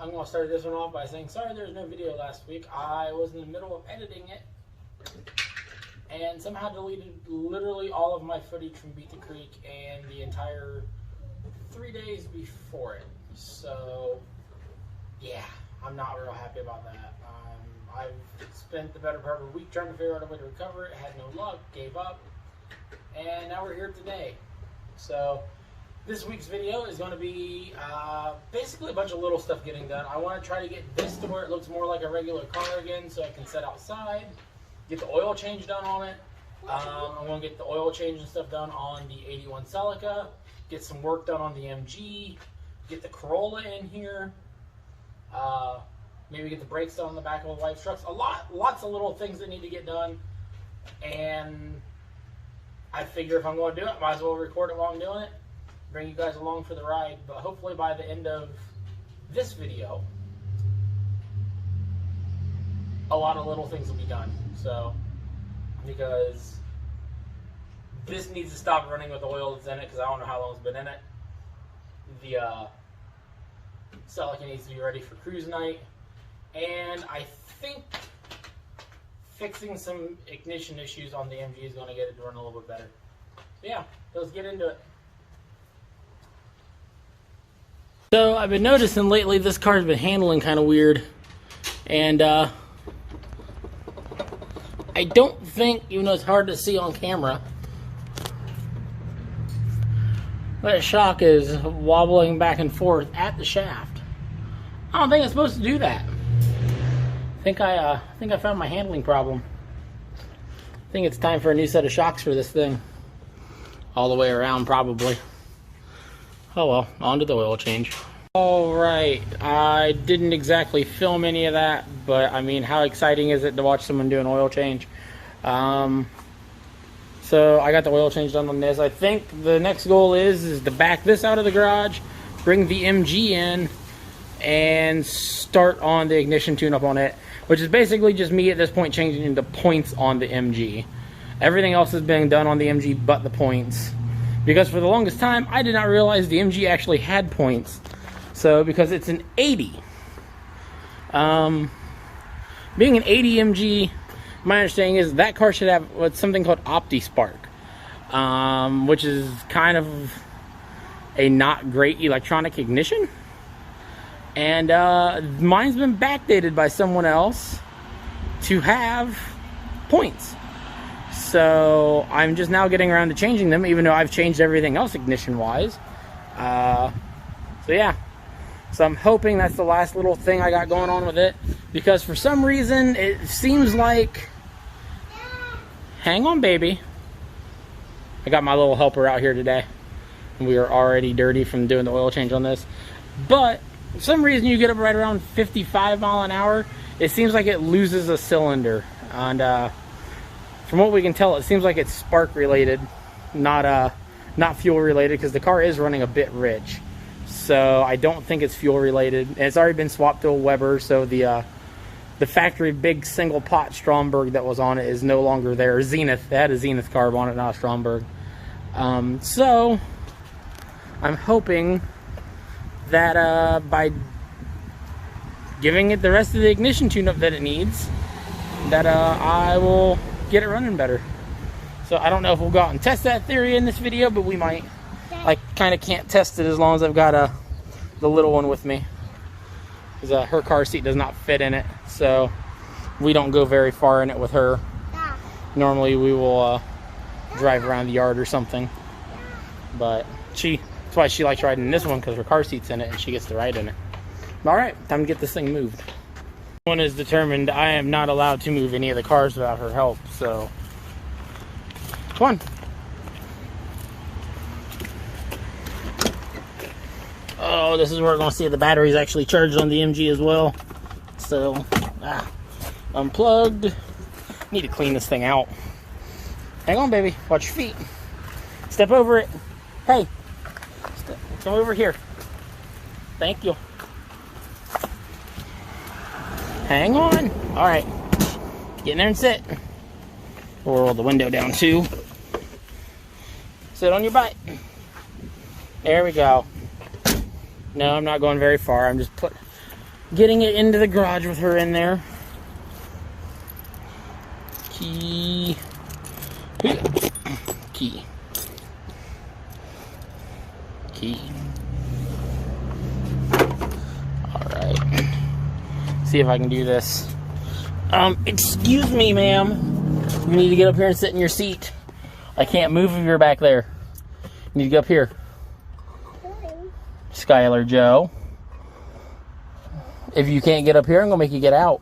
I'm going to start this one off by saying sorry there's no video last week. I was in the middle of editing it and somehow deleted literally all of my footage from Beat the Creek and the entire 3 days before it. So, yeah, I'm not real happy about that. I've spent the better part of a week trying to figure out a way to recover it, had no luck, gave up, and now we're here today. So, this week's video is going to be basically a bunch of little stuff getting done. I want to try to get this to where it looks more like a regular car again so I can set outside, get the oil change done on it. I'm going to get the oil change and stuff done on the 81 Celica, get some work done on the MG, get the Corolla in here, maybe get the brakes done on the back of the wife's trucks. Lots of little things that need to get done, and I figure if I'm going to do it, might as well record it while I'm doing it, bring you guys along for the ride. But hopefully by the end of this video, a lot of little things will be done. So, because this needs to stop running with the oil that's in it, because I don't know how long it's been in it. The Celica needs to be ready for cruise night, and I think fixing some ignition issues on the MG is going to get it to run a little bit better. So yeah, let's get into it. So I've been noticing lately this car's been handling kind of weird, and I don't think, even though it's hard to see on camera, that shock is wobbling back and forth at the shaft. I don't think it's supposed to do that. I think I found my handling problem. I think it's time for a new set of shocks for this thing. All the way around, probably. Oh well, on to the oil change. Alright, I didn't exactly film any of that, but I mean, how exciting is it to watch someone do an oil change? So I got the oil change done on this. I think the next goal is to back this out of the garage, bring the MG in, and start on the ignition tune-up on it, which is basically just me at this point changing the points on the MG. Everything else has been done on the MG but the points, because for the longest time I did not realize the MG actually had points. So because it's an 80, being an 80 MG, my understanding is that car should have what's something called OptiSpark, which is kind of a not great electronic ignition. And mine's been backdated by someone else to have points. So I'm just now getting around to changing them, even though I've changed everything else ignition-wise. So yeah. So I'm hoping that's the last little thing I got going on with it. Because for some reason, it seems like... Hang on, baby. I got my little helper out here today. And we are already dirty from doing the oil change on this. But... for some reason you get up right around 55 mile an hour, it seems like it loses a cylinder. And from what we can tell, it seems like it's spark related, not fuel related, because the car is running a bit rich. So I don't think it's fuel related. And it's already been swapped to a Weber, so the factory big single pot Stromberg that was on it is no longer there. Zenith, it had a Zenith carb on it, not a Stromberg. So I'm hoping that by giving it the rest of the ignition tune-up that it needs, that I will get it running better. So I don't know if we'll go out and test that theory in this video, but we might. I kind of can't test it as long as I've got the little one with me, because her car seat does not fit in it, so we don't go very far in it with her. Normally we will drive around the yard or something, but that's why she likes riding in this one, because her car seat's in it and she gets to ride in it. Alright, time to get this thing moved. One is determined I am not allowed to move any of the cars without her help, so come on. Oh, this is where we're going to see if the battery's actually charged on the MG as well. So, unplugged. Need to clean this thing out. Hang on, baby. Watch your feet. Step over it. Hey. Come over here. Thank you. Hang on. All right. Get in there and sit. We'll roll the window down too. Sit on your butt. There we go. No, I'm not going very far. I'm just getting it into the garage with her in there. Key. Key. Key. Alright. See if I can do this. Excuse me, ma'am. You need to get up here and sit in your seat. I can't move if you're back there. You need to get up here. Skylar Joe. If you can't get up here, I'm gonna make you get out.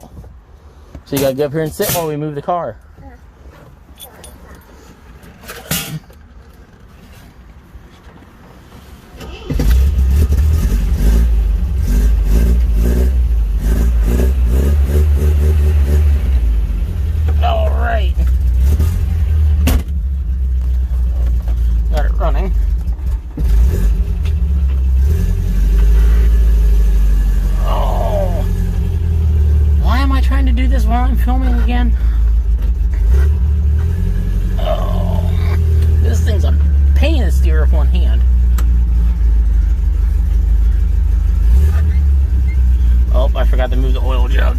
So you gotta get up here and sit while we move the car. All right. Got it running. Trying to do this while I'm filming again. Oh, this thing's a pain to steer with one hand. Oh, I forgot to move the oil jug.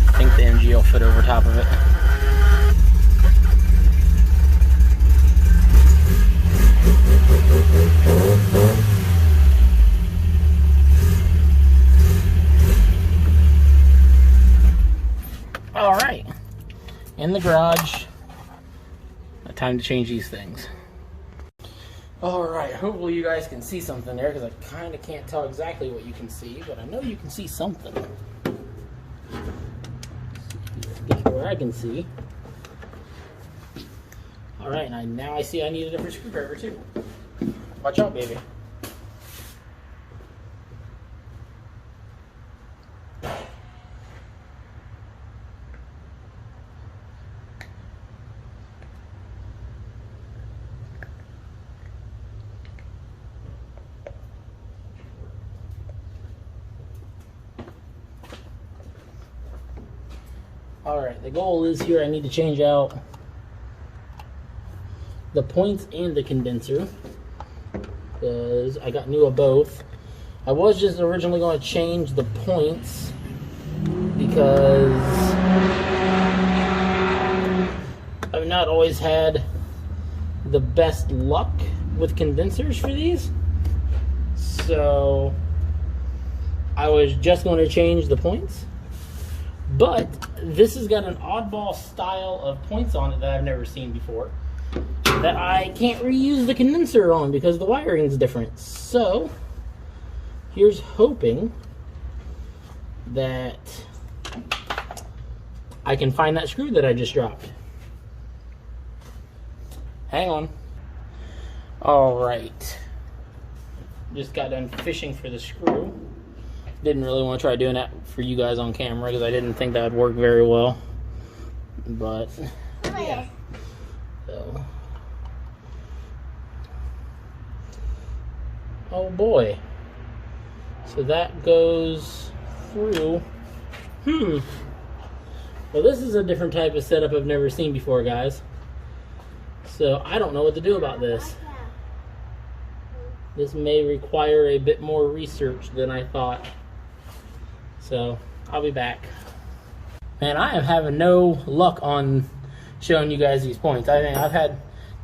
I think the MG will fit over top of it. Alright, in the garage. Time to change these things. Alright, hopefully you guys can see something there, because I kind of can't tell exactly what you can see, but I know you can see something. Get to where I can see. Alright, now I see I need a different screwdriver too. Watch out, baby. Alright, the goal is here I need to change out the points and the condenser, because I got new of both. I was just originally going to change the points because I've not always had the best luck with condensers for these, so I was just going to change the points. But this has got an oddball style of points on it that I've never seen before, that I can't reuse the condenser on because the wiring's different. So here's hoping that I can find that screw that I just dropped. Hang on. Alright. Just got done fishing for the screw. Didn't really want to try doing that for you guys on camera because I didn't think that would work very well. But yeah. So. Oh boy. So that goes through. Well, this is a different type of setup I've never seen before, guys. So I don't know what to do about this. This may require a bit more research than I thought. So I'll be back. Man, I am having no luck on showing you guys these points. I mean, I've had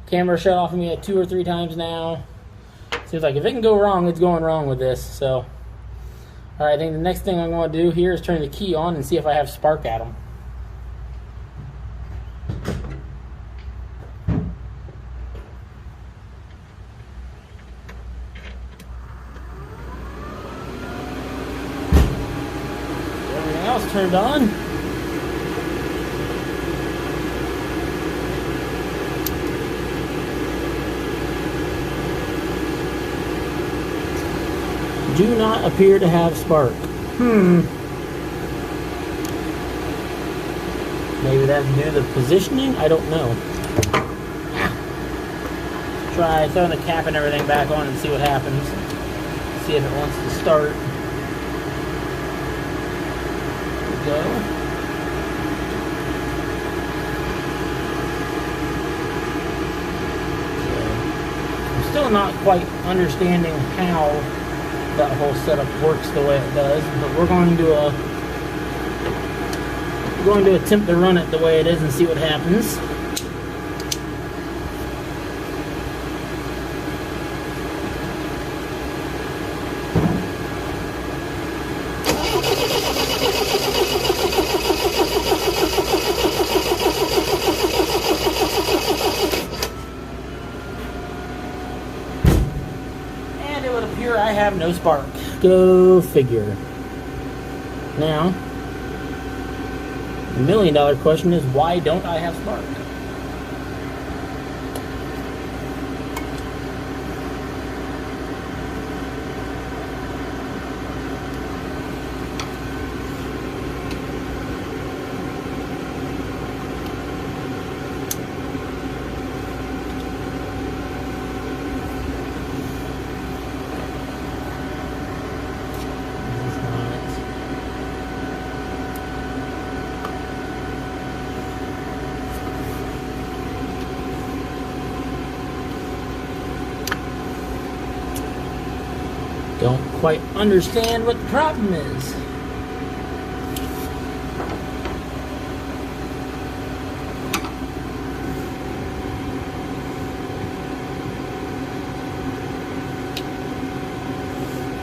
camera shut off of me like 2 or 3 times now. Seems like if it can go wrong, it's going wrong with this. So, all right, I think the next thing I'm going to do here is turn the key on and see if I have spark at them. Everything else turned on. Do not appear to have spark. Maybe that's due to the positioning? I don't know. Try throwing the cap and everything back on and see what happens. See if it wants to start. There we go. I'm still not quite understanding how that whole setup works the way it does, but we're going to attempt to run it the way it is and see what happens. And it would appear I have no spark. Go figure. Now, the million-dollar question is, why don't I have spark? Don't quite understand what the problem is.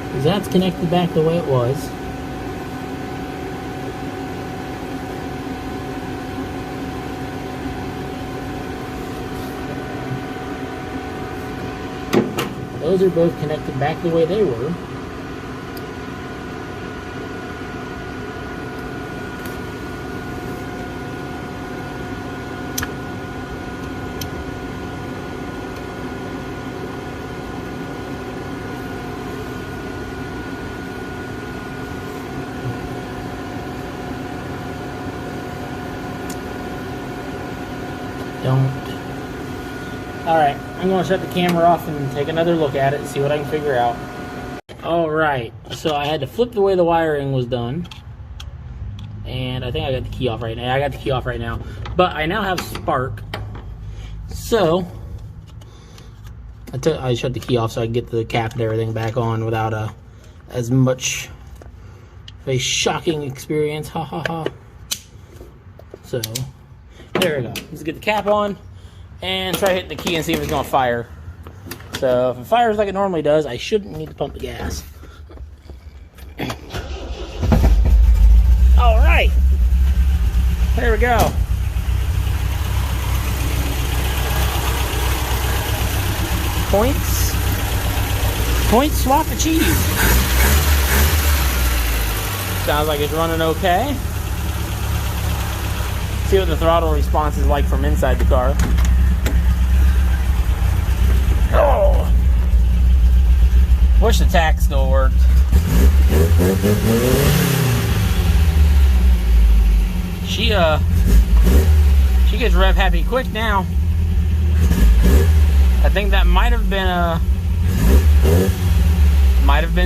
Because that's connected back the way it was. Those are both connected back the way they were. Don't. Alright, I'm going to shut the camera off and take another look at it and see what I can figure out. Alright, so I had to flip the way the wiring was done. And I think I got the key off right now. I got the key off right now. But I now have spark. So, I shut the key off so I can get the cap and everything back on without as much of a shocking experience. Ha ha ha. So, there we go. Let's get the cap on and try hitting the key and see if it's going to fire. So if it fires like it normally does, I shouldn't need to pump the gas. All right, there we go. Points swap achieved. Sounds like it's running okay. See what the throttle response is like from inside the car. Oh! Wish the tack still worked. She gets rev happy quick now. I think that might have been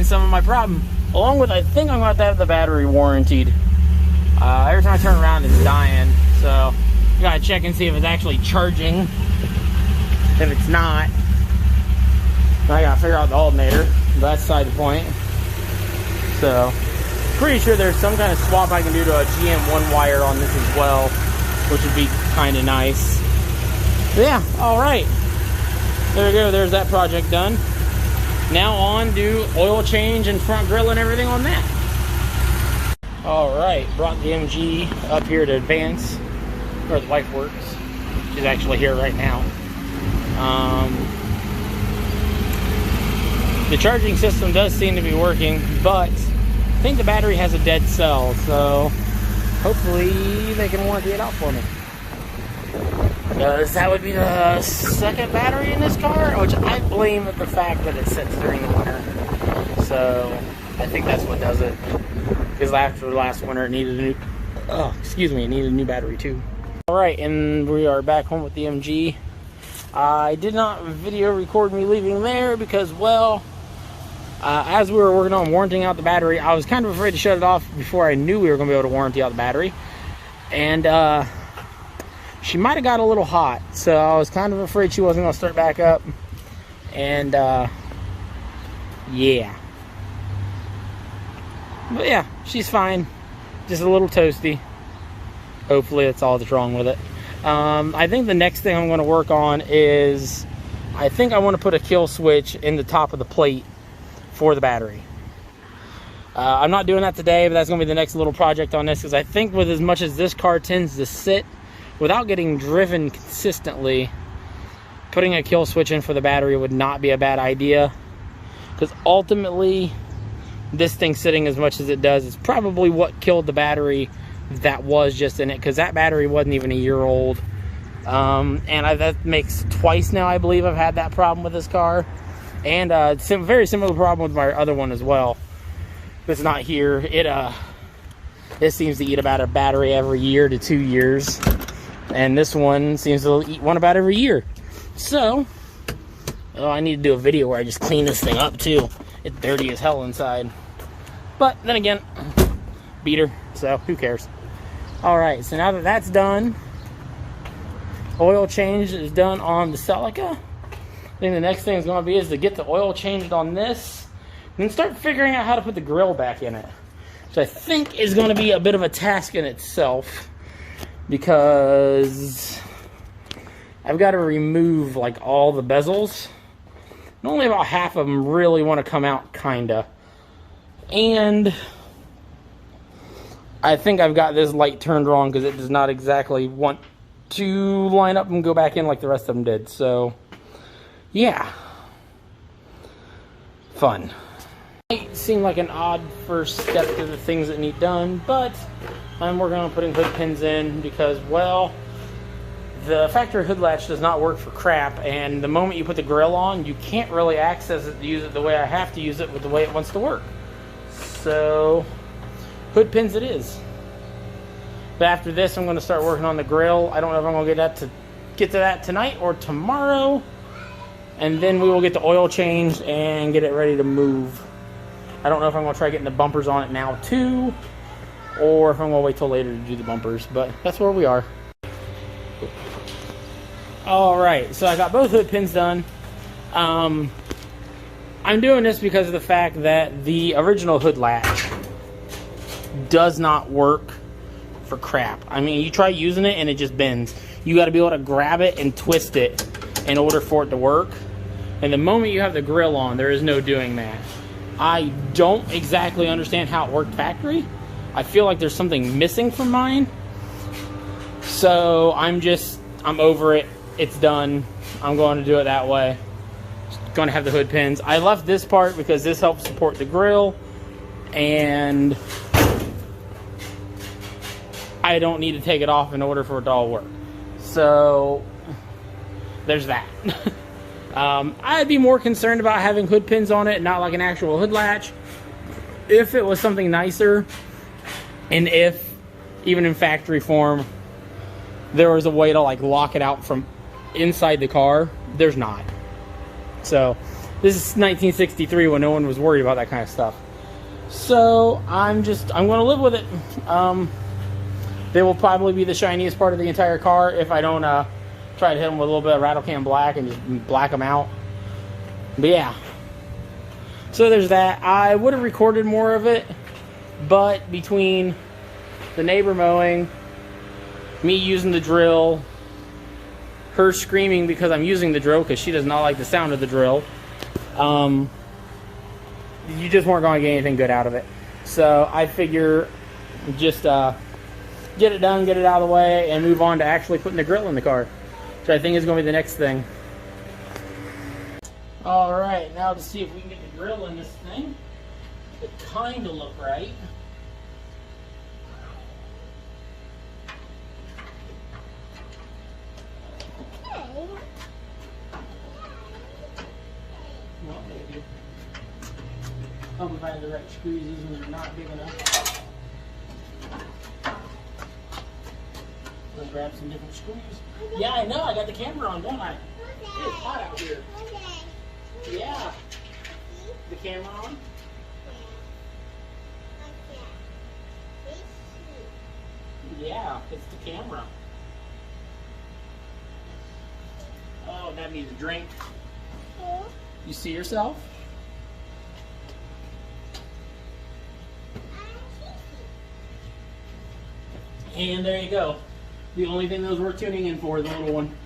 some of my problem. Along with, I think I'm going to have the battery warranted. Every time I turn around, it's dying. So, you gotta check and see if it's actually charging. If it's not, I gotta figure out the alternator. That's beside the point. So, pretty sure there's some kind of swap I can do to a GM1 wire on this as well, which would be kind of nice. But yeah, alright. There we go, there's that project done. Now on to oil change and front grill and everything on that. Alright, brought the MG up here to Advance, where the wife works. She's actually here right now. The charging system does seem to be working, but I think the battery has a dead cell, so hopefully they can warranty it out for me. Because that would be the second battery in this car, which I blame the fact that it sits during the winter. So I think that's what does it. Because after last winter, it needed a new, it needed a new battery too. All right, and we are back home with the MG. I did not video record me leaving there because, well, as we were working on warranting out the battery, I was kind of afraid to shut it off before I knew we were going to be able to warranty out the battery. And she might have got a little hot, so I was kind of afraid she wasn't going to start back up. And yeah. But yeah, she's fine. Just a little toasty. Hopefully that's all that's wrong with it. I think the next thing I'm going to work on is, I think I want to put a kill switch in the top of the plate for the battery. I'm not doing that today, but that's going to be the next little project on this, because I think with as much as this car tends to sit without getting driven consistently, putting a kill switch in for the battery would not be a bad idea, because ultimately this thing sitting as much as it does is probably what killed the battery that was just in it, because that battery wasn't even a year old. That makes twice now, I believe, I've had that problem with this car. And very similar problem with my other one as well. It's not here. It seems to eat about a battery every year to 2 years, and this one seems to eat one about every year. So, I need to do a video where I just clean this thing up too. It's dirty as hell inside. But then again, beater, so who cares? All right, so now that that's done, oil change is done on the Celica. I think the next thing is going to be to get the oil changed on this, and then start figuring out how to put the grill back in it, which I think is going to be a bit of a task in itself, because I've got to remove like all the bezels, and only about half of them really want to come out, kinda. And I think I've got this light turned wrong, because it does not exactly want to line up and go back in like the rest of them did. So yeah, fun. Might seem like an odd first step to the things that need done, but I'm working on putting hood pins in, because, well, the factory hood latch does not work for crap, and the moment you put the grill on, you can't really access it to use it the way I have to use it with the way it wants to work. So hood pins it is. But after this, I'm going to start working on the grill. I don't know if I'm going to get to that tonight or tomorrow. And then we will get the oil changed and get it ready to move. I don't know if I'm going to try getting the bumpers on it now too, or if I'm going to wait till later to do the bumpers. But that's where we are. Alright, so I got both hood pins done. I'm doing this because of the fact that the original hood latch does not work for crap. I mean, you try using it and it just bends. You got to be able to grab it and twist it in order for it to work. And the moment you have the grill on, there is no doing that. I don't exactly understand how it worked factory. I feel like there's something missing from mine. So I'm over it. It's done. I'm going to do it that way. Just going to have the hood pins. I left this part because this helps support the grill, and I don't need to take it off in order for it to all work. So there's that. I'd be more concerned about having hood pins on it, not like an actual hood latch, if it was something nicer, and if, even in factory form, there was a way to like lock it out from inside the car. There's not. So this is 1963, when no one was worried about that kind of stuff. So I'm going to live with it. They will probably be the shiniest part of the entire car if I don't try to hit them with a little bit of rattle can black and just black them out. But yeah, so there's that. I would have recorded more of it, but between the neighbor mowing, me using the drill, her screaming because I'm using the drill because she does not like the sound of the drill, you just weren't going to get anything good out of it. So I figure just get it done, get it out of the way, and move on to actually putting the grill in the car, which I think is going to be the next thing. Alright, now to see if we can get the grill in this thing. It kind of look right. Well, maybe. Help me find the right screws, these ones are not big enough. Let's grab some different screws. Yeah, I know, I got the camera on, don't I? It's hot out here. Yeah. The camera on? Yeah, it's the camera. Oh, that needs a drink. You see yourself? And there you go. The only thing that was worth tuning in for is the little one.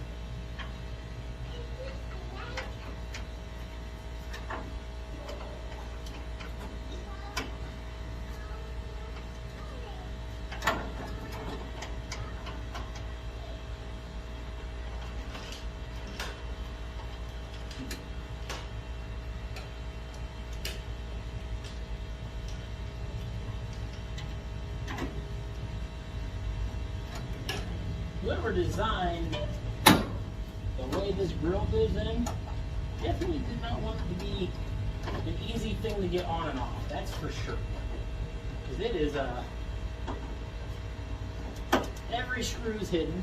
Whoever designed the way this grill goes in definitely did not want it to be an easy thing to get on and off. That's for sure. Because it is every screw's hidden.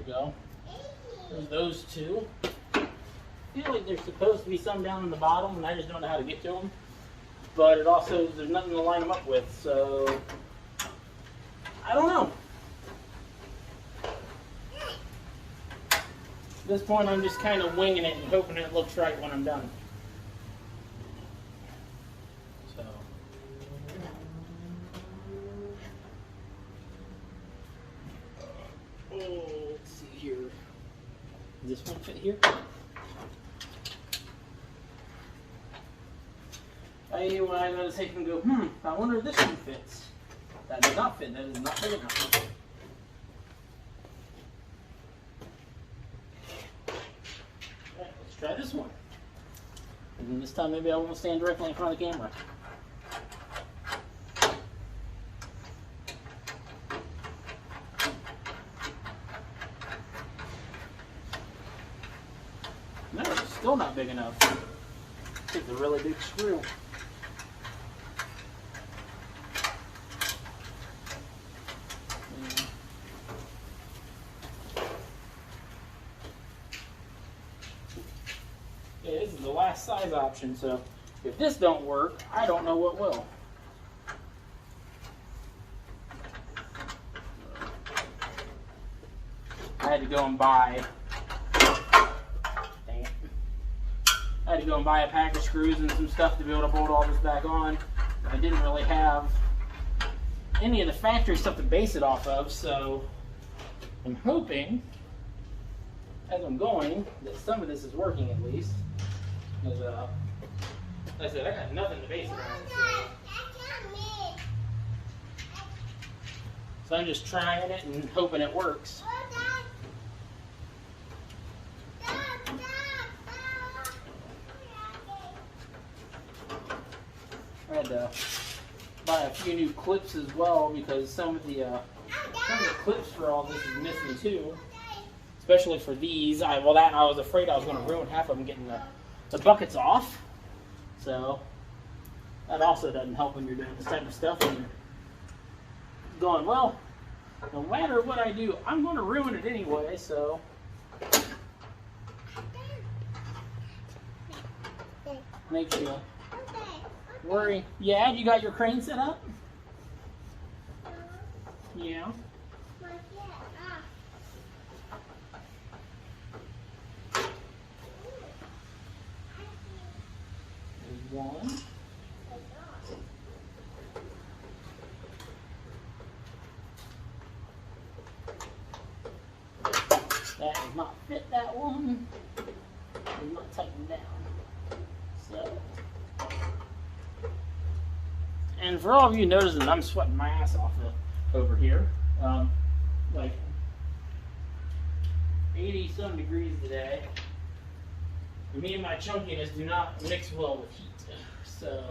Go. There's those two. I feel like there's supposed to be some down in the bottom, and I just don't know how to get to them. But it also, there's nothing to line them up with, so I don't know. At this point, I'm just kind of winging it and hoping it looks right when I'm done. So. Let's see here. Does this one fit here? When I go to take and go, I wonder if this one fits. That does not fit. That is not big enough. Alright, let's try this one. And then this time maybe I won't stand directly in front of the camera. No, it's still not big enough. It's a really big screw. Yeah, this is the last size option, so if this don't work, I don't know what will. I had to go and buy I had to go and buy a pack of screws and some stuff to be able to bolt all this back on. I didn't really have any of the factory stuff to base it off of, so I'm hoping, as I'm going, that some of this is working at least. Because, like I said, I got nothing to base it on. So I'm just trying it and hoping it works. I had to buy a few new clips as well because some of the clips for all this is missing too, especially for these. I was afraid I was going to ruin half of them getting the buckets off. So that also doesn't help when you're doing this type of stuff and you're going, well, no matter what I do, I'm going to ruin it anyway. So make sure. Worry. Yeah, you got your crane set up? Yeah. There's one. That does not fit that one. It's not tightened down. So. And for all of you noticing, I'm sweating my ass off over here. Like 80-some degrees today. Me and my chunkiness do not mix well with heat. So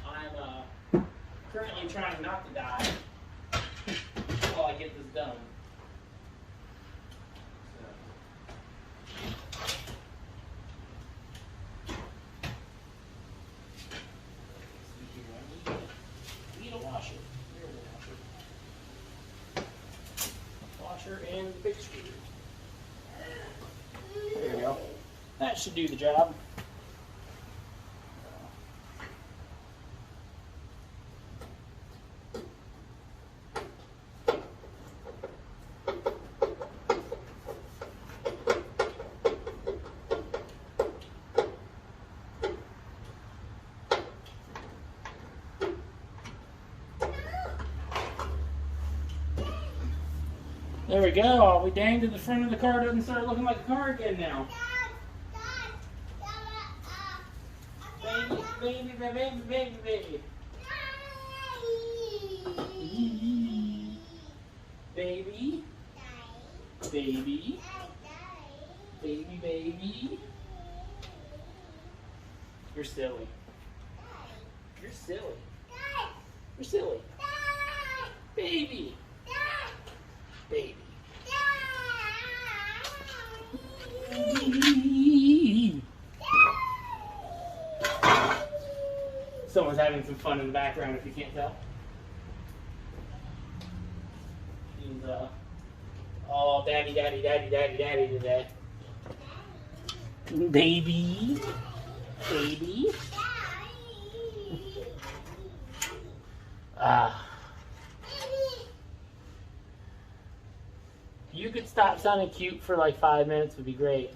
I'm currently trying not to die while I get this done. And the big screw. There we go. That should do the job. There we go. We danged at the front of the car. Doesn't start looking like a car again now. Baby, baby, baby, baby, baby. Baby. Baby. Baby, baby. You're silly. You're silly. You're silly. Baby. Baby. Someone's having some fun in the background if you can't tell. He's all daddy, daddy, daddy, daddy, daddy today. Baby. Baby. You could stop sounding cute for like 5 minutes would be great.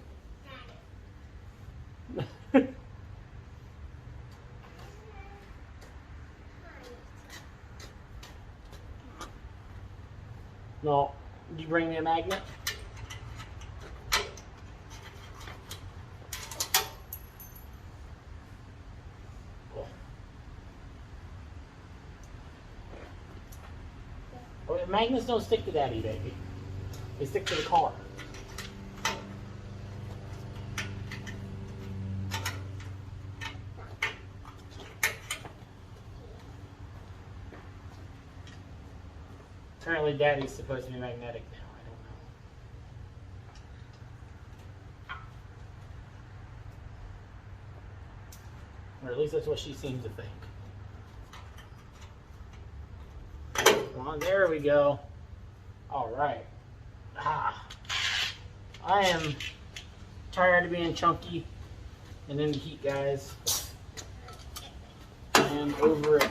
No. Did you bring me a magnet? Cool. Oh, magnets don't stick to daddy, baby. They stick to the car. Apparently daddy's supposed to be magnetic now. I don't know. Or at least that's what she seems to think. Come on, there we go. Alright. I am tired of being chunky and in the heat, guys. I am over it.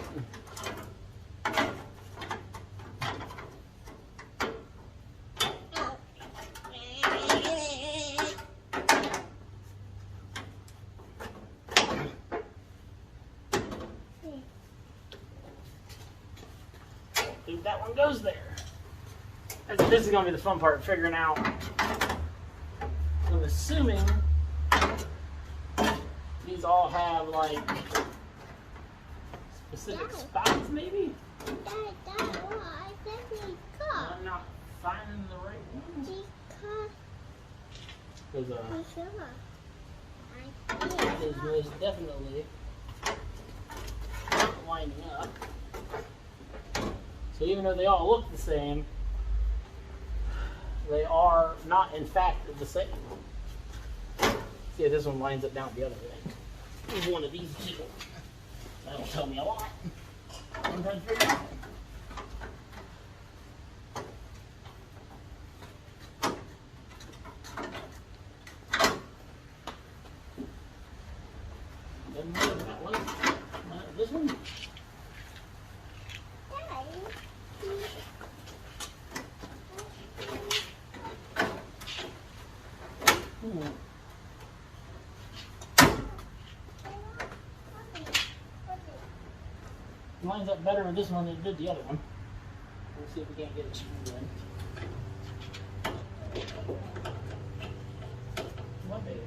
That one goes there. This is going to be the fun part, figuring out. I'm assuming these all have like specific spots, maybe? I'm not finding the right ones. There's definitely not lining up. So even though they all look the same, they are not in fact the same. See if this one lines up down the other way. Here's one of these people. That'll tell me a lot. I'm trying to figure it out. Doesn't matter that one. This one. Lines up better with this one than it did the other one. We'll see if we can't get it screwed in. What baby?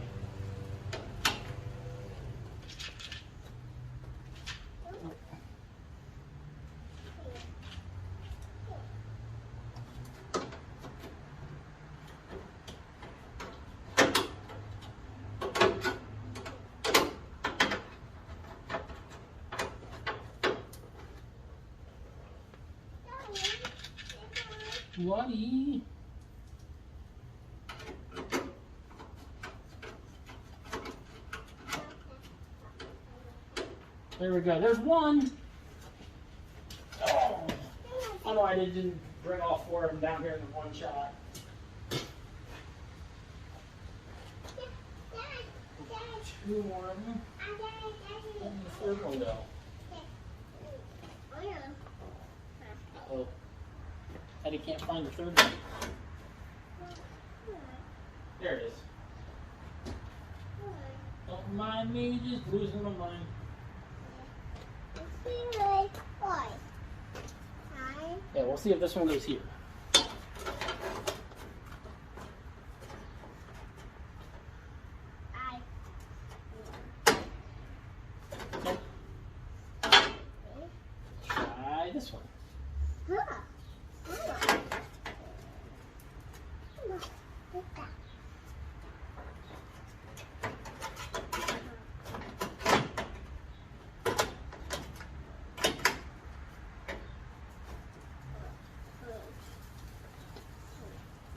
What-y? There we go. There's one. Oh, I know I didn't bring all four of them down here in one shot. Two more of them. And the third one go. Uh-oh. Eddie can't find the third one. There it is. Don't mind me, just losing my mind. Yeah, we'll see if this one goes here.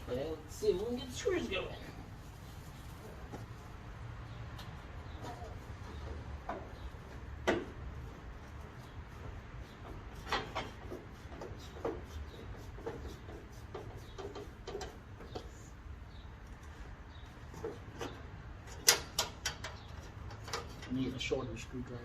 Okay, let's see if we can get the screws going. I need a shorter screwdriver.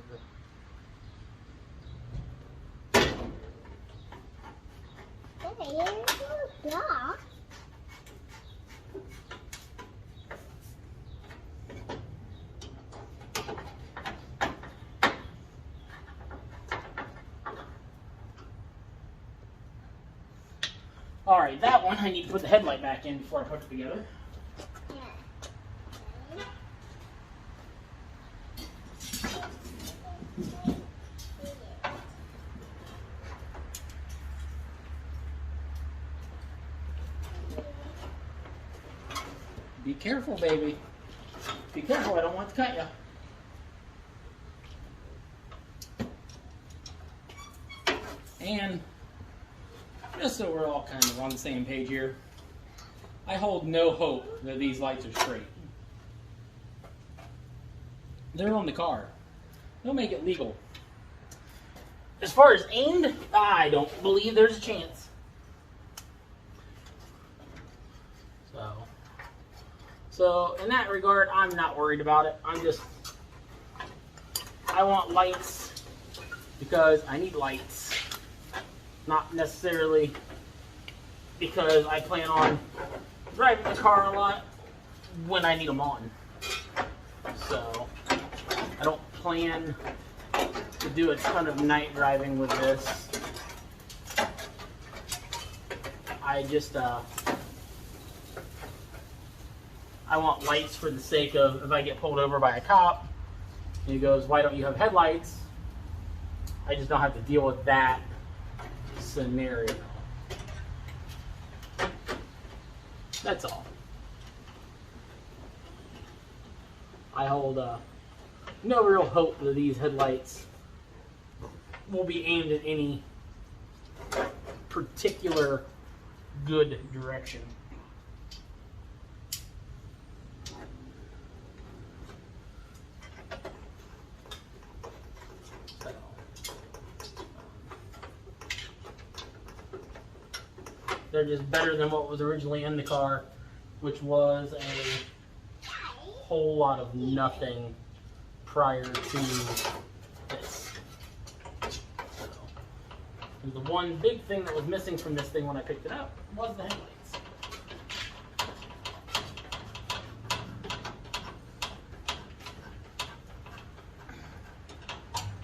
Alright, that one I need to put the headlight back in before I put it together. Be careful, baby. Be careful, I don't want to cut you. And just so we're all kind of on the same page here, I hold no hope that these lights are straight. They're on the car. They'll make it legal. As far as aimed, I don't believe there's a chance. So in that regard, I'm not worried about it. I want lights because I need lights. Not necessarily because I plan on driving the car a lot when I need them on. So I don't plan to do a ton of night driving with this. I just I want lights for the sake of if I get pulled over by a cop and he goes, "Why don't you have headlights?" I just don't have to deal with that scenario. That's all. I hold no real hope that these headlights will be aimed in any particular good direction. They're just better than what was originally in the car, which was a whole lot of nothing prior to this. So, and the one big thing that was missing from this thing when I picked it up was the headlights.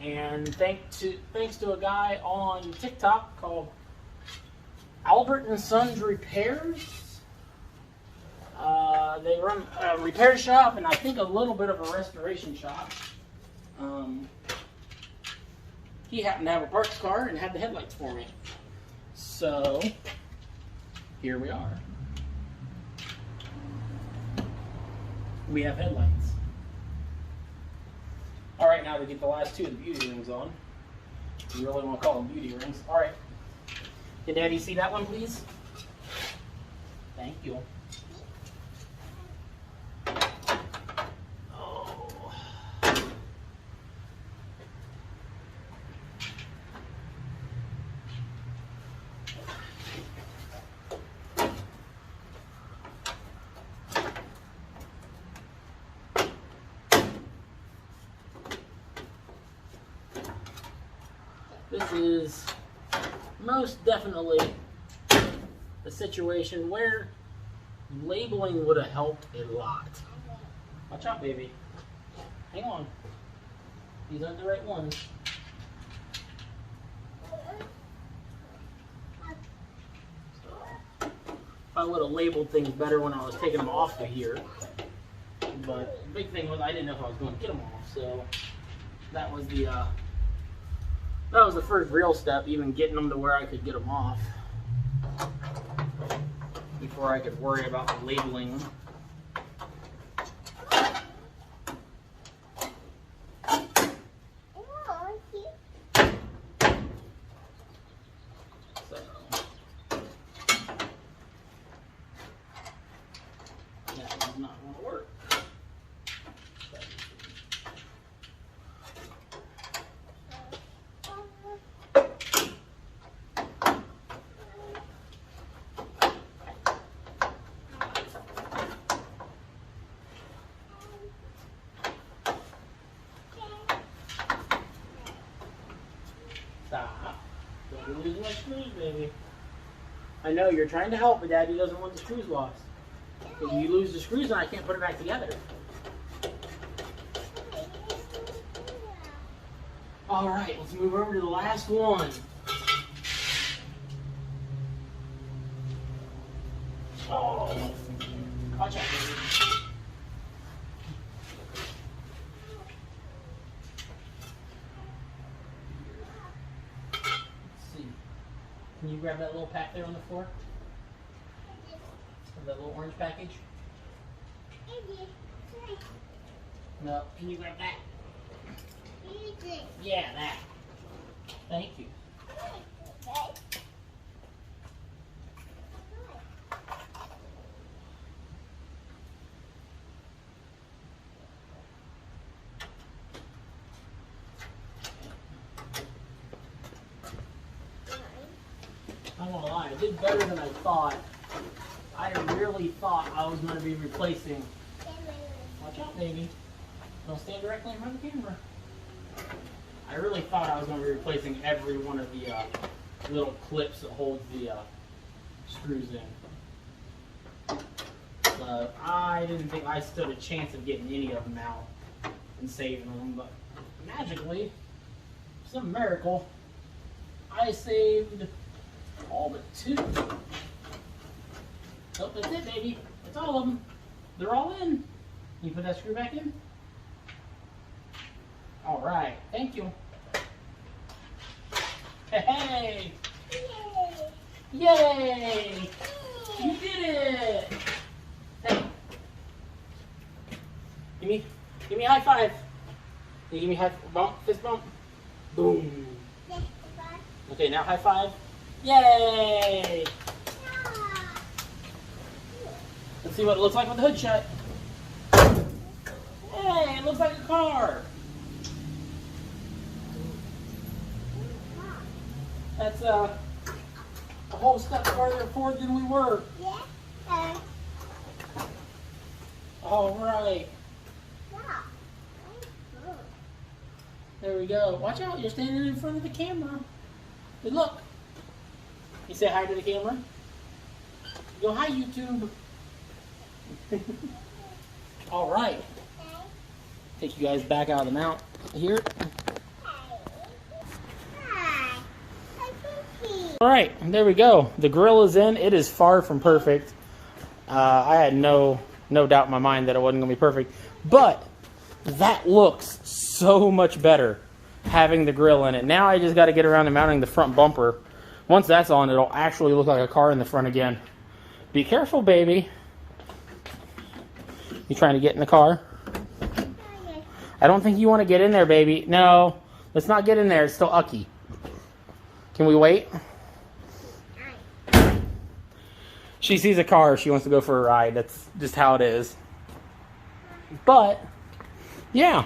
And thanks to a guy on TikTok called Albert and Sons Repairs. They run a repair shop and I think a little bit of a restoration shop. He happened to have a parts car and had the headlights for me. So, here we are. We have headlights. Alright, now to get the last two of the beauty rings on. You really want to call them beauty rings. Alright. Can Daddy see that one, please? Thank you. Oh. This is most definitely a situation where labeling would have helped a lot. Watch out, baby. Hang on. These aren't the right ones. So, if I would have labeled things better when I was taking them off of here. But the big thing was I didn't know if I was going to get them off. So that was the first real step, even getting them to where I could get them off before I could worry about labeling them. I know, you're trying to help, but Daddy doesn't want the screws lost. If you lose the screws, then I can't put it back together. All right, let's move over to the last one. Oh, watch out. Can you grab that little pack there on the floor? That little orange package? No, can you grab that? Yeah, that. Thank you. I'm not gonna lie, I did better than I thought. I really thought I was going to be replacing. Watch out, baby. Don't stand directly in front of the camera. I really thought I was going to be replacing every one of the little clips that hold the screws in. But I didn't think I stood a chance of getting any of them out and saving them. But magically, some miracle, I saved all but 2. Oh, that's it, baby. That's all of them. They're all in. Can you put that screw back in? All right. Thank you. Hey! Yay! Yay! You did it! Hey. Give me a high five. Can you give me a fist bump? Boom. Okay, now high five. Yay! Let's see what it looks like with the hood shut. Hey, it looks like a car. That's a whole step farther forward than we were. Yeah. All right. There we go. Watch out, you're standing in front of the camera. Good luck. You say hi to the camera. Go hi, YouTube. All right. Take you guys back out of the mount here. All right, there we go. The grill is in. It is far from perfect. I had no doubt in my mind that it wasn't going to be perfect, but that looks so much better having the grill in it. Now I just got to get around to mounting the front bumper. Once that's on, it'll actually look like a car in the front again. Be careful, baby. You trying to get in the car? I don't think you want to get in there, baby. No, let's not get in there. It's still ucky. Can we wait? She sees a car. She wants to go for a ride. That's just how it is. But, yeah.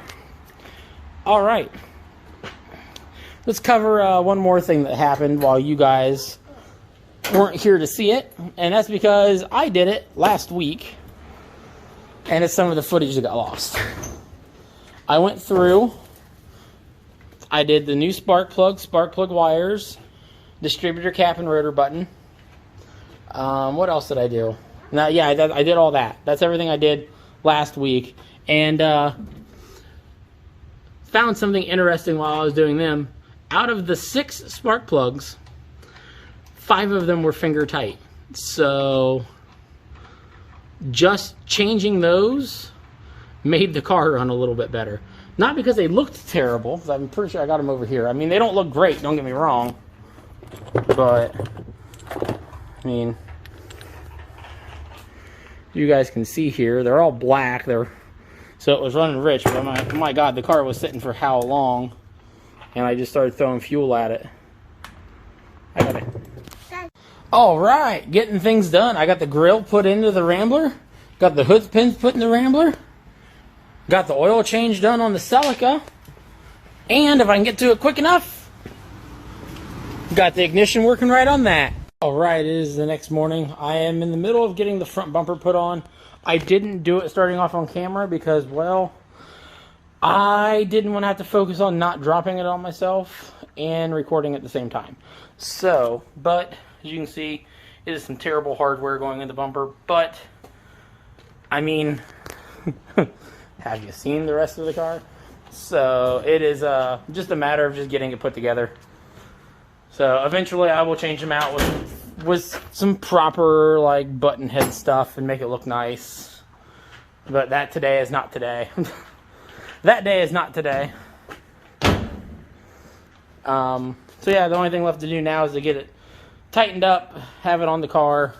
All right. Let's cover one more thing that happened while you guys weren't here to see it. And that's because I did it last week. And it's some of the footage that got lost. I went through. I did the new spark plug wires, distributor cap and rotor button. What else did I do? Now, yeah, I did all that. That's everything I did last week. And found something interesting while I was doing them. Out of the 6 spark plugs, 5 of them were finger tight. So just changing those made the car run a little bit better. Not because they looked terrible, because I'm pretty sure I got them over here. I mean, they don't look great, don't get me wrong. But, I mean, you guys can see here, they're all black. So it was running rich, but oh my God, the car was sitting for how long? And I just started throwing fuel at it. I got it. All right, getting things done. I got the grill put into the Rambler. Got the hood pins put in the Rambler. Got the oil change done on the Celica. And if I can get to it quick enough, got the ignition working right on that. All right, it is the next morning. I am in the middle of getting the front bumper put on. I didn't do it starting off on camera because, well, I didn't want to have to focus on not dropping it on myself and recording at the same time. So, but As you can see, it is some terrible hardware going in the bumper, but I mean, have you seen the rest of the car? So it is just a matter of just getting it put together. So eventually I will change them out with some proper like button head stuff and make it look nice. But that today is not today. That day is not today. So yeah, the only thing left to do now is to get it tightened up, have it on the car.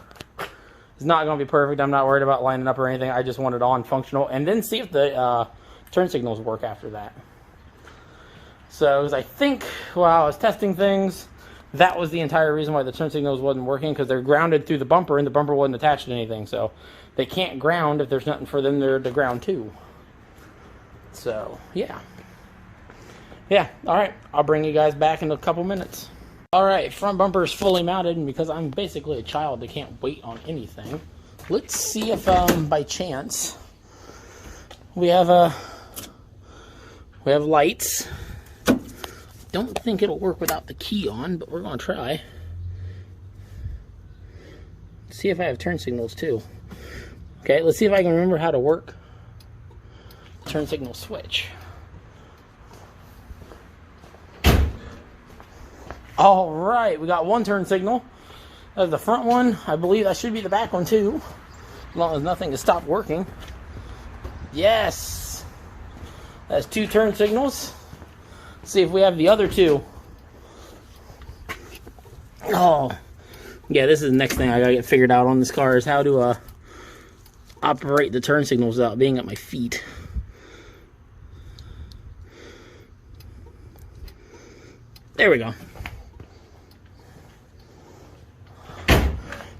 It's not going to be perfect. I'm not worried about lining up or anything. I just want it on functional, and then see if the turn signals work after that. So, as I think while I was testing things, that was the entire reason why the turn signals wasn't working, because they're grounded through the bumper, and the bumper wasn't attached to anything. So, they can't ground if there's nothing for them there to ground to. So, yeah. Yeah, alright. I'll bring you guys back in a couple minutes. Alright, front bumper is fully mounted, and because I'm basically a child that can't wait on anything, let's see if, by chance, we have lights. Don't think it'll work without the key on, but we're going to try. See if I have turn signals, too. Okay, let's see if I can remember how to work the turn signal switch. All right, we got one turn signal. That's the front one. I believe that should be the back one too, as long as nothing has stopped working. Yes, that's two turn signals. Let's see if we have the other two. Oh, yeah, this is the next thing I gotta get figured out on this car, is how to operate the turn signals without being at my feet. There we go.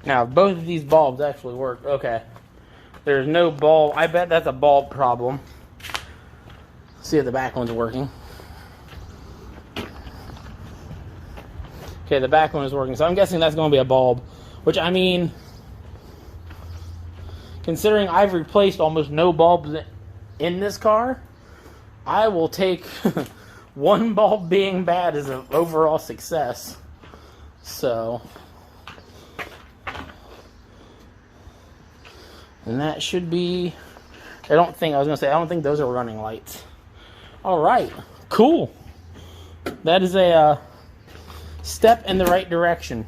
Now, both of these bulbs actually work. Okay. There's no bulb. I bet that's a bulb problem. Let's see if the back one's working. Okay, the back one is working. So I'm guessing that's going to be a bulb. Which, I mean, considering I've replaced almost no bulbs in this car, I will take one bulb being bad as an overall success. So, and that should be, I don't think those are running lights. Alright, cool. That is a step in the right direction.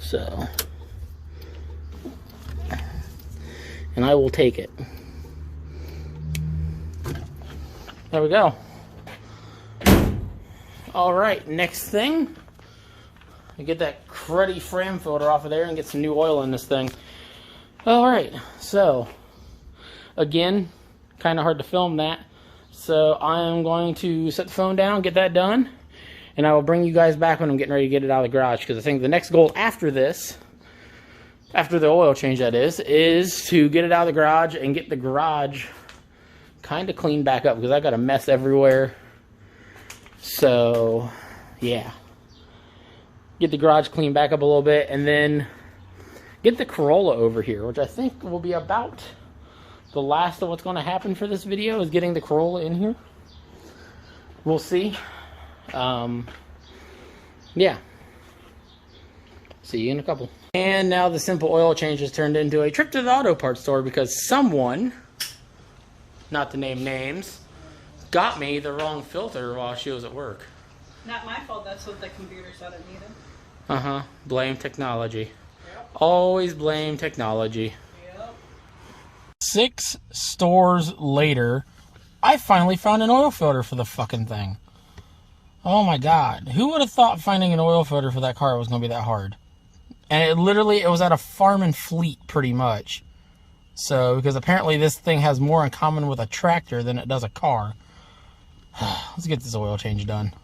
So, and I will take it. There we go. Alright, next thing, I get that cruddy frame filter off of there and get some new oil in this thing. Alright, so again, kind of hard to film that, so I'm going to set the phone down, get that done, and I will bring you guys back when I'm getting ready to get it out of the garage, because I think the next goal after this, after the oil change that is to get it out of the garage and get the garage kind of cleaned back up, because I got a mess everywhere. So yeah, get the garage cleaned back up a little bit, and then get the Corolla over here, which I think will be about the last of what's going to happen for this video, is getting the Corolla in here. We'll see. Yeah, see you in a couple. And now the simple oil change has turned into a trip to the auto parts store, because someone, not to name names, got me the wrong filter while she was at work. Not my fault, that's what the computer said it needed. Uh-huh. Blame technology. Yep. Always blame technology. Yep. 6 stores later, I finally found an oil filter for the fucking thing. Oh my god. Who would have thought finding an oil filter for that car was going to be that hard? And it was at a farm and fleet, pretty much. So, because apparently this thing has more in common with a tractor than it does a car. Let's get this oil change done.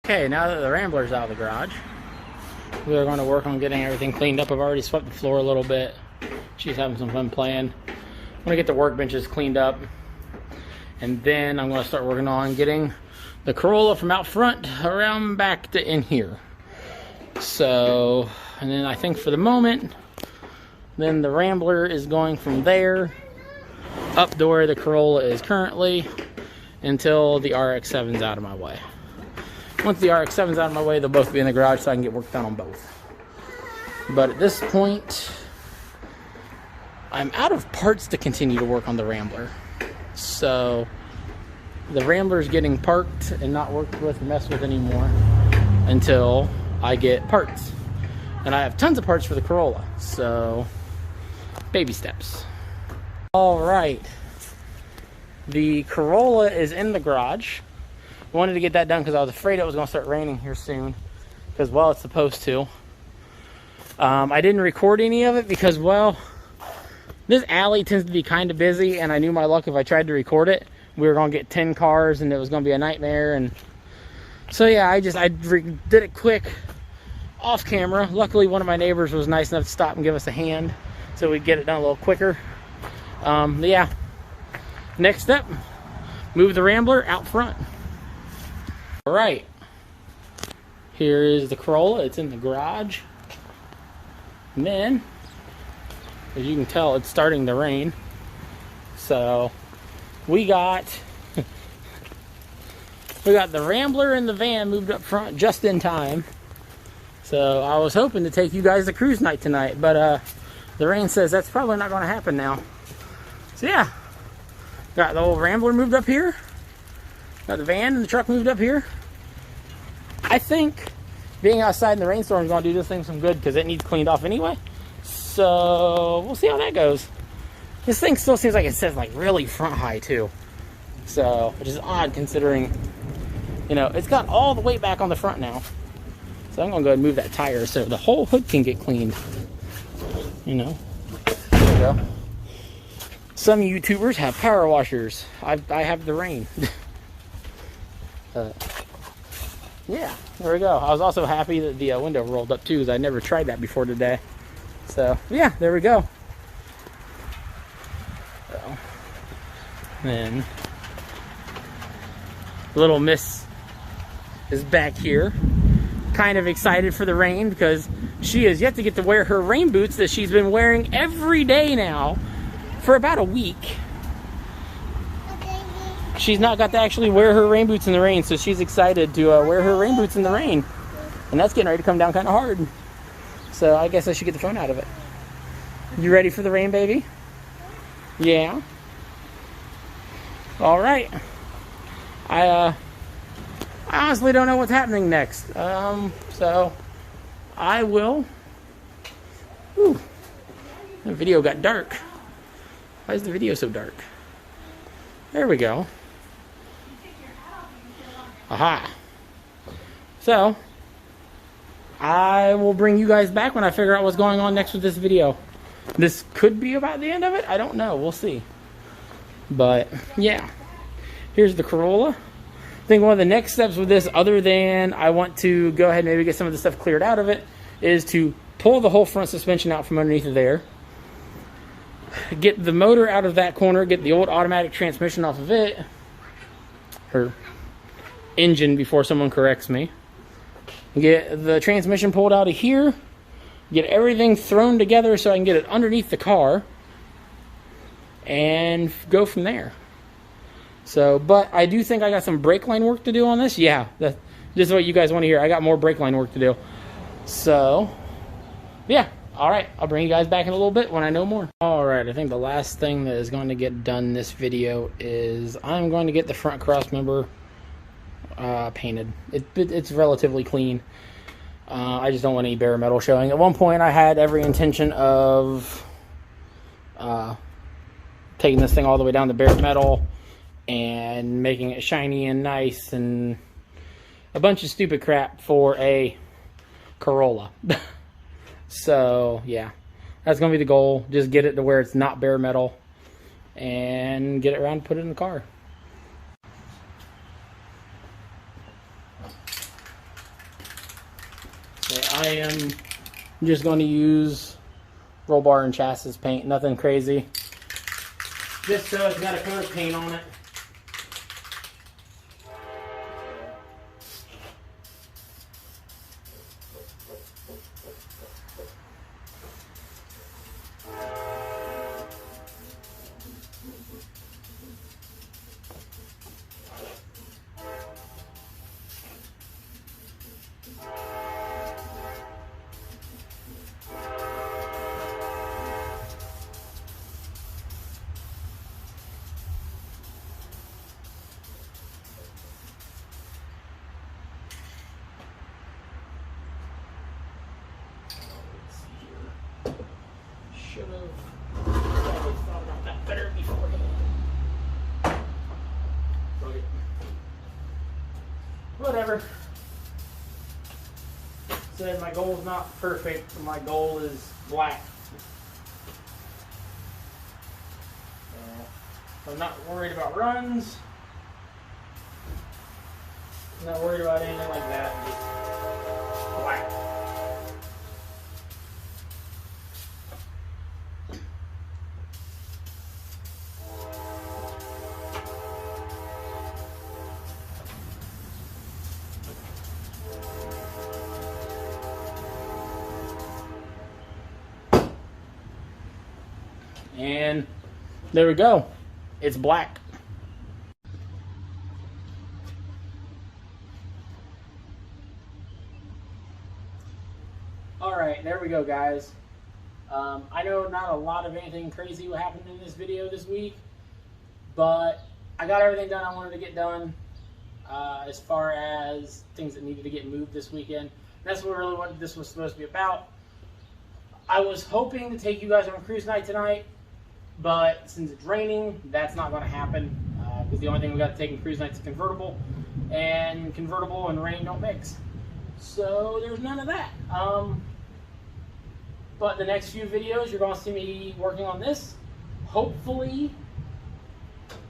Okay, now that the Rambler's out of the garage, we are going to work on getting everything cleaned up. I've already swept the floor a little bit. She's having some fun playing. I'm going to get the workbenches cleaned up. And then I'm going to start working on getting the Corolla from out front around back to in here. So, and then I think for the moment, then the Rambler is going from there up to where the Corolla is currently until the RX-7's out of my way. Once the RX-7's out of my way, they'll both be in the garage so I can get work done on both. But at this point, I'm out of parts to continue to work on the Rambler. So the Rambler's getting parked and not worked with or messed with anymore until I get parts. And I have tons of parts for the Corolla, so baby steps. All right, the Corolla is in the garage. I wanted to get that done because I was afraid it was going to start raining here soon, because, well, it's supposed to. I didn't record any of it because, well, this alley tends to be kind of busy, and I knew my luck if I tried to record it, we were going to get 10 cars, and it was going to be a nightmare. And so, yeah, I did it quick, off camera. Luckily, one of my neighbors was nice enough to stop and give us a hand so we'd get it done a little quicker. Yeah, next step, move the Rambler out front. All right, here is the Corolla. It's in the garage. And then, as you can tell, it's starting to rain. So we got the Rambler and the van moved up front just in time. So I was hoping to take you guys to cruise night tonight, but the rain says that's probably not going to happen now. So yeah, got the old Rambler moved up here. Got the van and the truck moved up here. I think being outside in the rainstorm is going to do this thing some good because it needs cleaned off anyway. So we'll see how that goes. This thing still seems like it says like really front high too. So, which is odd considering, you know, it's got all the weight back on the front now. So I'm going to go ahead and move that tire so the whole hood can get cleaned. You know, there we go. Some YouTubers have power washers. I have the rain. Yeah, there we go. I was also happy that the window rolled up too, because I never tried that before today. So yeah, there we go. So, then little Miss is back here, kind of excited for the rain because she has yet to get to wear her rain boots that she's been wearing every day now for about a week. She's not got to actually wear her rain boots in the rain, so she's excited to wear her rain boots in the rain. And that's getting ready to come down kind of hard. So I guess I should get the phone out of it. You ready for the rain, baby? Yeah. All right. I honestly don't know what's happening next. So I will. Ooh, the video got dark. Why is the video so dark? There we go. Aha. So I will bring you guys back when I figure out what's going on next with this video. This could be about the end of it. I don't know. We'll see. But yeah, here's the Corolla. I think one of the next steps with this, other than I want to go ahead and maybe get some of the stuff cleared out of it, is to pull the whole front suspension out from underneath of there. Get the motor out of that corner. Get the old automatic transmission off of it. Or engine before someone corrects me. Get the transmission pulled out of here. Get everything thrown together so I can get it underneath the car. And go from there. So, but I do think I got some brake line work to do on this. Yeah, this is what you guys want to hear. I got more brake line work to do. So, yeah. All right, I'll bring you guys back in a little bit when I know more. All right, I think the last thing that is going to get done in this video is I'm going to get the front cross member painted. It's relatively clean. I just don't want any bare metal showing. At one point, I had every intention of taking this thing all the way down to bare metal and making it shiny and nice and a bunch of stupid crap for a Corolla. So, yeah, that's going to be the goal. Just get it to where it's not bare metal and get it around and put it in the car. I am just going to use roll bar and chassis paint, nothing crazy. Just so it's got a coat of paint on it. Should have probably thought about that better beforehand. Okay. Whatever. Said my goal is not perfect, but my goal is black. I'm not worried about runs. I'm not worried about anything like that. Just black. And there we go. It's black. Alright, there we go, guys. I know not a lot of anything crazy what happened in this video this week, but I got everything done I wanted to get done as far as things that needed to get moved this weekend. That's really what this was supposed to be about. I was hoping to take you guys on a cruise night tonight, but since it's raining, that's not going to happen because the only thing we got to take in cruise night is a convertible, and convertible and rain don't mix. So there's none of that. But the next few videos, you're going to see me working on this. Hopefully,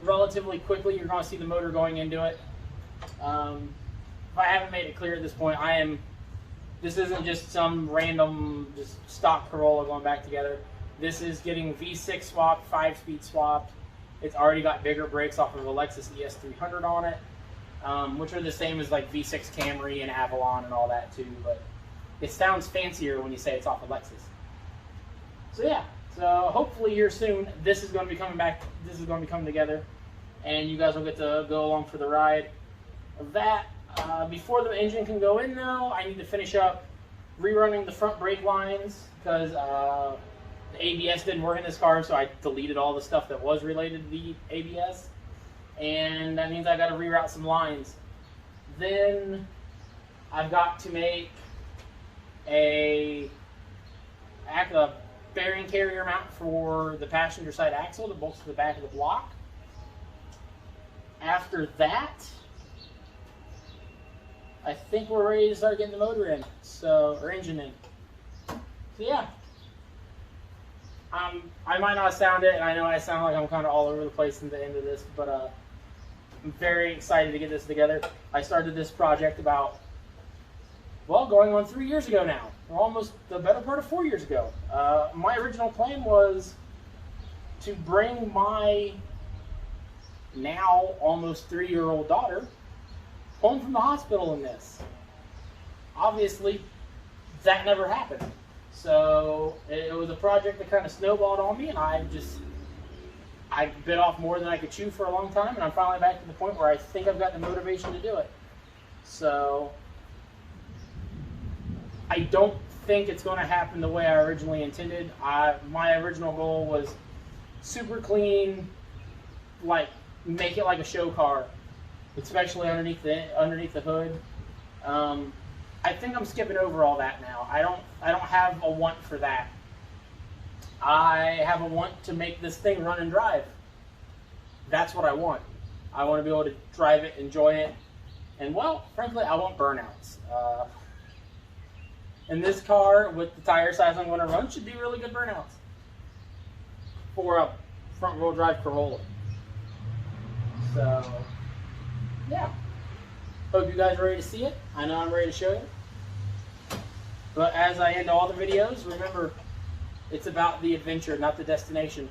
relatively quickly, you're going to see the motor going into it. If I haven't made it clear at this point, this isn't just some random just stock Corolla going back together. This is getting V6 swapped, 5-speed swapped. It's already got bigger brakes off of a Lexus ES300 on it, which are the same as like V6 Camry and Avalon and all that too, but it sounds fancier when you say it's off of Lexus. So yeah, so hopefully here soon, this is going to be coming back, this is going to be coming together, and you guys will get to go along for the ride of that. Before the engine can go in though, I need to finish up rerunning the front brake lines because the ABS didn't work in this car, so I deleted all the stuff that was related to the ABS, and that means I got to reroute some lines. Then I've got to make a bearing carrier mount for the passenger side axle that bolts to the back of the block. After that, I think we're ready to start getting the motor in, or engine in. So yeah. I might not sound it, and I know I sound like I'm kind of all over the place at the end of this, but I'm very excited to get this together. I started this project about, well, going on 3 years ago now. Or almost the better part of 4 years ago. My original plan was to bring my now almost 3-year-old daughter home from the hospital in this. Obviously, that never happened. So it was a project that kind of snowballed on me, and I bit off more than I could chew for a long time, and I'm finally back to the point where I think I've got the motivation to do it. So I don't think it's going to happen the way I originally intended. My original goal was super clean, like make it like a show car, especially underneath the hood. I think I'm skipping over all that now. I don't have a want for that. I have a want to make this thing run and drive. That's what I want. I want to be able to drive it, enjoy it, and well, frankly, I want burnouts. And this car, with the tire size I'm going to run, should be really good burnouts for a front-wheel drive Corolla. So, yeah. Hope you guys are ready to see it. I know I'm ready to show you. But as I end all the videos, remember, it's about the adventure, not the destination.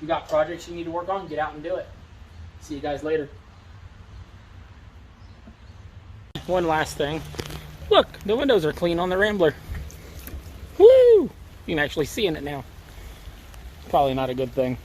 You got projects you need to work on, get out and do it. See you guys later. One last thing. Look, the windows are clean on the Rambler. Woo! You can actually see in it now. Probably not a good thing.